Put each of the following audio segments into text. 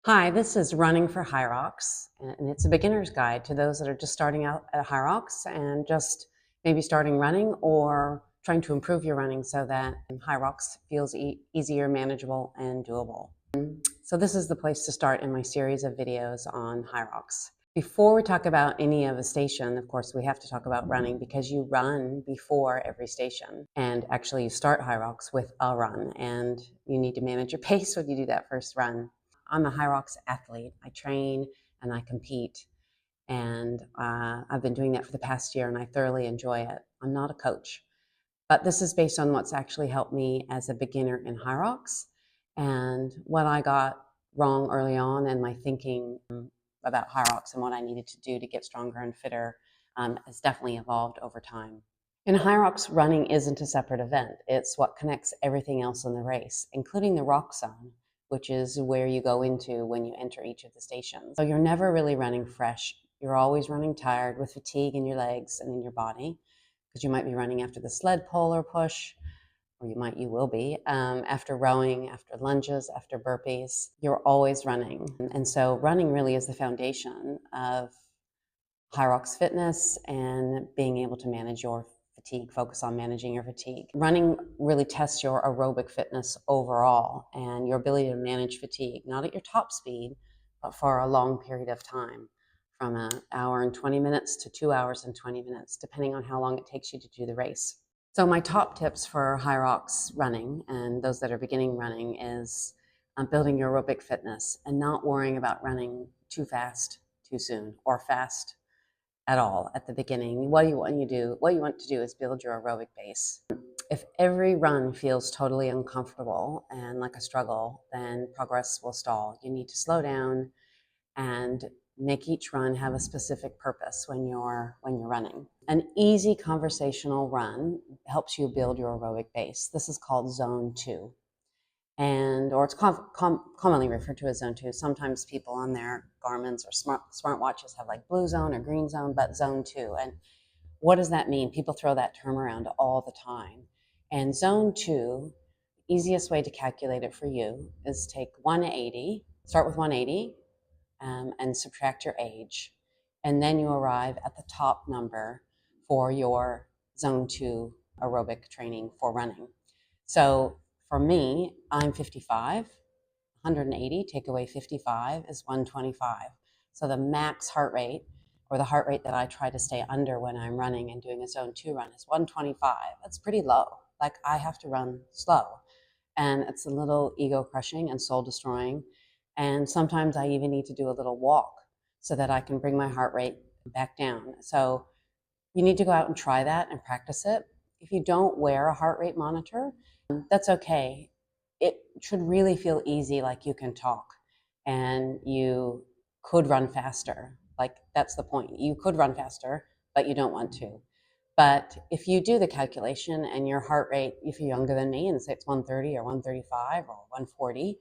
Hi, this is Running for Hyrox, and it's a beginner's guide to those that are just starting out at Hyrox and just maybe starting running or trying to improve your running so that Hyrox feels easier, manageable, and doable. So this is the place to start in my series of videos on Hyrox. Before we talk about any of the station, of course, we have to talk about running because you run before every station. And actually, you start Hyrox with a run, and you need to manage your pace when you do that first run. I'm a Hyrox athlete. I train and I compete, and I've been doing that for the past year, and I thoroughly enjoy it. I'm not a coach, but this is based on what's actually helped me as a beginner in Hyrox and what I got wrong early on, and my thinking about Hyrox and what I needed to do to get stronger and fitter has definitely evolved over time. In Hyrox, running isn't a separate event. It's what connects everything else in the race, including the rock zone, which is where you go into when you enter each of the stations. So you're never really running fresh. You're always running tired with fatigue in your legs and in your body, because you might be running after the sled pull or push, or you will be, after rowing, after lunges, after burpees. You're always running. And so running really is the foundation of Hyrox fitness and being able to manage your fatigue, focus on managing your fatigue. Running really tests your aerobic fitness overall and your ability to manage fatigue, not at your top speed, but for a long period of time, from an hour and 20 minutes to 2 hours and 20 minutes, depending on how long it takes you to do the race. So my top tips for Hyrox running and those that are beginning running is building your aerobic fitness and not worrying about running too fast too soon or fast at all at the beginning. What you want to do is build your aerobic base. If every run feels totally uncomfortable and like a struggle, then progress will stall. You need to slow down and make each run have a specific purpose when you're running. An easy conversational run helps you build your aerobic base. This is called zone 2. Or it's commonly referred to as zone 2. Sometimes people on their Garmin's or smartwatches have like blue zone or green zone, but zone 2. And what does that mean? People throw that term around all the time. And zone 2, easiest way to calculate it for you is take 180, start with 180, and subtract your age. And then you arrive at the top number for your zone 2 aerobic training for running. So for me, I'm 55. 180, take away 55 is 125. So the max heart rate, or the heart rate that I try to stay under when I'm running and doing a zone 2 run, is 125. That's pretty low. Like, I have to run slow. And it's a little ego crushing and soul destroying. And sometimes I even need to do a little walk so that I can bring my heart rate back down. So you need to go out and try that and practice it. If you don't wear a heart rate monitor, that's okay. It should really feel easy, like you can talk and you could run faster. Like, that's the point. You could run faster, but you don't want to. But if you do the calculation and your heart rate, if you're younger than me and say it's 130 or 135 or 140,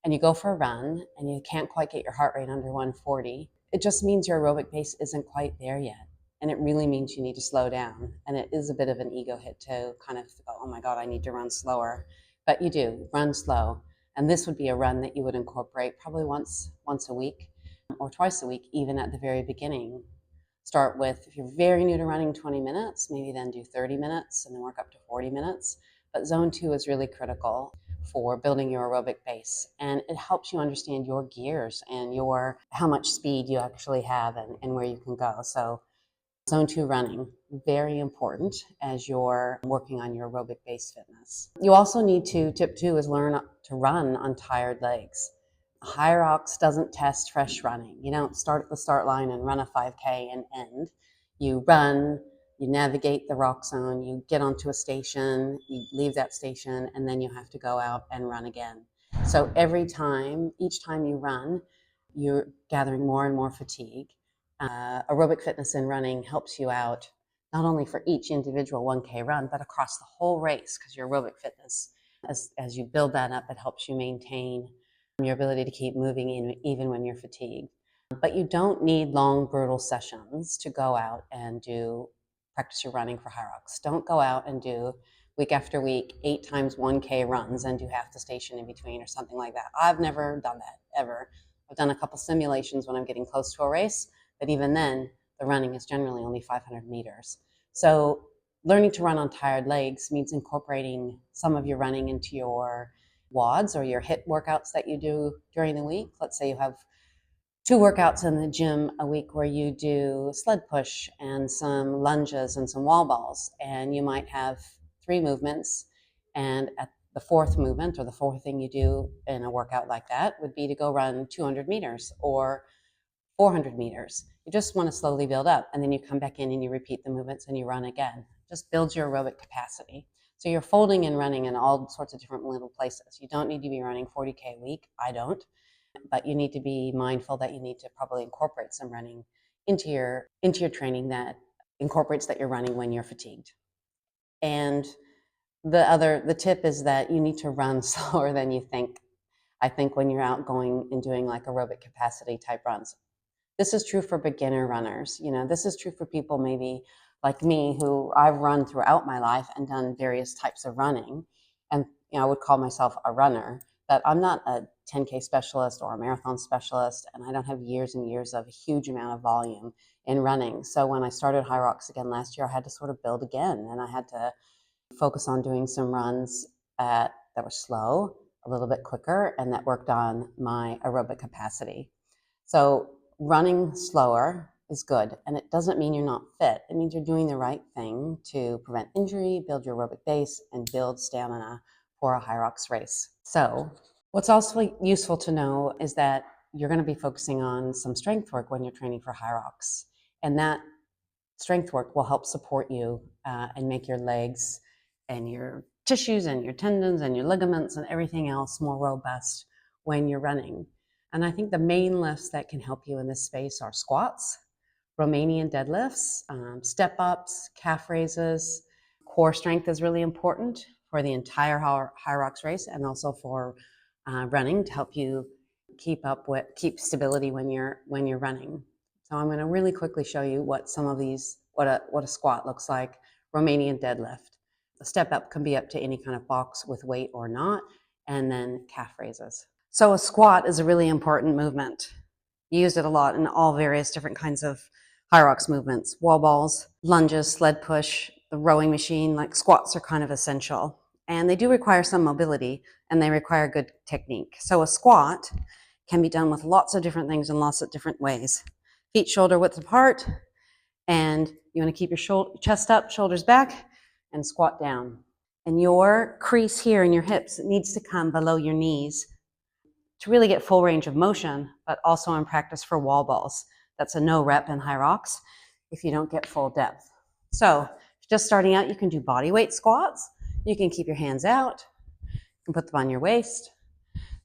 and you go for a run and you can't quite get your heart rate under 140, it just means your aerobic pace isn't quite there yet. And it really means you need to slow down. And it is a bit of an ego hit to kind of go, oh my God, I need to run slower. But you do, run slow. And this would be a run that you would incorporate probably once a week or twice a week, even at the very beginning. Start with, if you're very new to running, 20 minutes, maybe then do 30 minutes and then work up to 40 minutes. But zone 2 is really critical for building your aerobic base. And it helps you understand your gears and how much speed you actually have and where you can go. So zone 2 running, very important as you're working on your aerobic base fitness. You also need to, tip 2 is learn to run on tired legs. Hyrox doesn't test fresh running. You don't start at the start line and run a 5K and end. You run, you navigate the rock zone, you get onto a station, you leave that station, and then you have to go out and run again. So each time you run, you're gathering more and more fatigue. Aerobic fitness in running helps you out not only for each individual 1K run, but across the whole race, because your aerobic fitness, as you build that up, it helps you maintain your ability to keep moving even when you're fatigued. But you don't need long, brutal sessions to go out and practice your running for Hyrox. Don't go out and do week after week 8 times 1K runs and do half the station in between or something like that. I've never done that, ever. done a couple simulations when I'm getting close to a race, but even then, the running is generally only 500 meters. So learning to run on tired legs means incorporating some of your running into your WODs or your HIIT workouts that you do during the week. Let's say you have 2 workouts in the gym a week where you do sled push and some lunges and some wall balls, and you might have 3 movements, and at the 4th movement, or the 4th thing you do in a workout like that, would be to go run 200 meters or 400 meters. You just want to slowly build up, and then you come back in and you repeat the movements and you run again. Just builds your aerobic capacity. So you're folding and running in all sorts of different little places. You don't need to be running 40K a week. I don't. But you need to be mindful that you need to probably incorporate some running into your training that incorporates that you're running when you're fatigued. And the tip is that you need to run slower than you think. I think when you're out going and doing like aerobic capacity type runs. This is true for beginner runners. This is true for people maybe like me, who I've run throughout my life and done various types of running. And I would call myself a runner, but I'm not a 10K specialist or a marathon specialist, and I don't have years and years of a huge amount of volume in running. So when I started Hyrox again last year, I had to sort of build again, and I had to focus on doing some runs that were slow, a little bit quicker, and that worked on my aerobic capacity. So running slower is good, and it doesn't mean you're not fit. It means you're doing the right thing to prevent injury, build your aerobic base, and build stamina for a Hyrox race. So what's also useful to know is that you're going to be focusing on some strength work when you're training for Hyrox, and that strength work will help support you and make your legs and your tissues and your tendons and your ligaments and everything else more robust when you're running. And I think the main lifts that can help you in this space are squats, Romanian deadlifts, step ups, calf raises. Core strength is really important for the entire Hyrox race, and also for running to help you keep stability when you're running. So I'm going to really quickly show you what some of these, what a squat looks like. Romanian deadlift. The step up can be up to any kind of box with weight or not, and then calf raises. So a squat is a really important movement. You use it a lot in all various different kinds of Hyrox movements, wall balls, lunges, sled push, the rowing machine. Like, squats are kind of essential, and they do require some mobility, and they require good technique. So a squat can be done with lots of different things in lots of different ways. Feet shoulder width apart, and you want to keep your chest up, shoulders back, and squat down. And your crease here in your hips needs to come below your knees to really get full range of motion, but also in practice for wall balls. That's a no rep in Hyrox if you don't get full depth. So just starting out, you can do body weight squats. You can keep your hands out. You can put them on your waist.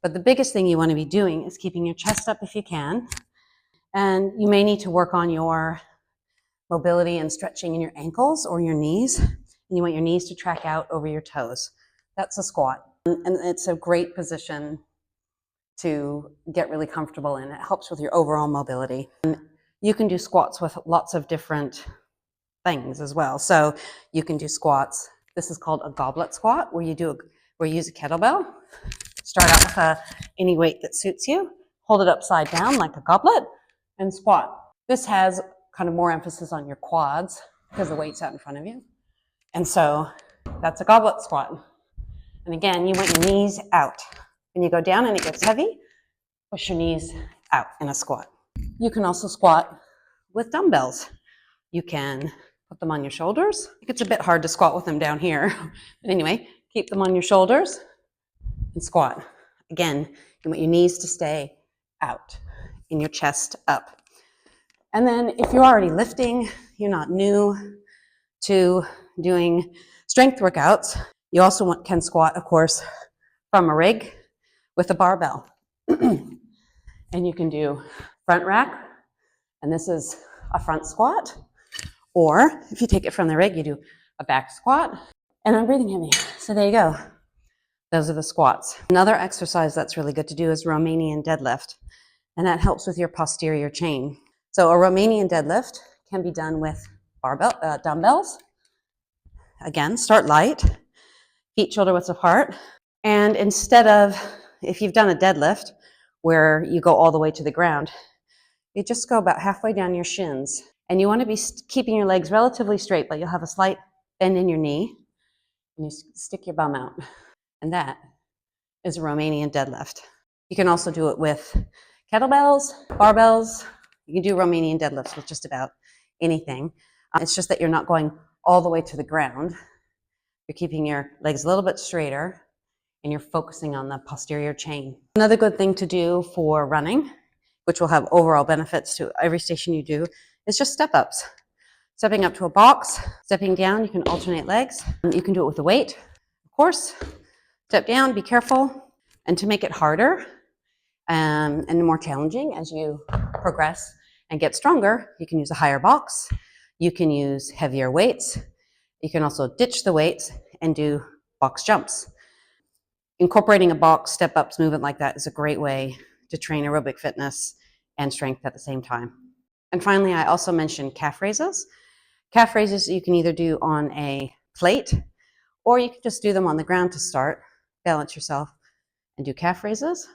But the biggest thing you want to be doing is keeping your chest up if you can. And you may need to work on your mobility and stretching in your ankles or your knees. And you want your knees to track out over your toes. That's a squat. And it's a great position to get really comfortable in. It helps with your overall mobility. And you can do squats with lots of different things as well. So you can do squats. This is called a goblet squat, where you use a kettlebell. Start out with any weight that suits you. Hold it upside down like a goblet and squat. This has kind of more emphasis on your quads because the weight's out in front of you. And so that's a goblet squat. And again, you want your knees out. When you go down and it gets heavy, push your knees out in a squat. You can also squat with dumbbells. You can put them on your shoulders. It gets a bit hard to squat with them down here. But anyway, keep them on your shoulders and squat. Again, you want your knees to stay out and your chest up. And then if you're already lifting, you're not new to doing strength workouts, you also can squat, of course, from a rig with a barbell. And you can do front rack, and this is a front squat. Or if you take it from the rig, you do a back squat. And I'm breathing heavy, so there you go. Those are the squats. Another exercise that's really good to do is Romanian deadlift, and that helps with your posterior chain. So a Romanian deadlift can be done with dumbbells. Again, start light, feet shoulder width apart. And instead of, if you've done a deadlift where you go all the way to the ground. You just go about halfway down your shins. And you want to be keeping your legs relatively straight, but you'll have a slight bend in your knee. And you stick your bum out. And that is a Romanian deadlift. You can also do it with kettlebells, barbells. You can do Romanian deadlifts with just about anything. It's just that you're not going all the way to the ground. You're keeping your legs a little bit straighter and you're focusing on the posterior chain. Another good thing to do for running, which will have overall benefits to every station you do, is just step ups. Stepping up to a box, stepping down, you can alternate legs. You can do it with a weight, of course. Step down, be careful. And to make it harder and more challenging as you progress and get stronger, you can use a higher box. You can use heavier weights. You can also ditch the weights and do box jumps. Incorporating a box step-ups movement like that is a great way to train aerobic fitness and strength at the same time. And finally, I also mentioned calf raises. Calf raises you can either do on a plate or you can just do them on the ground to start. Balance yourself and do calf raises.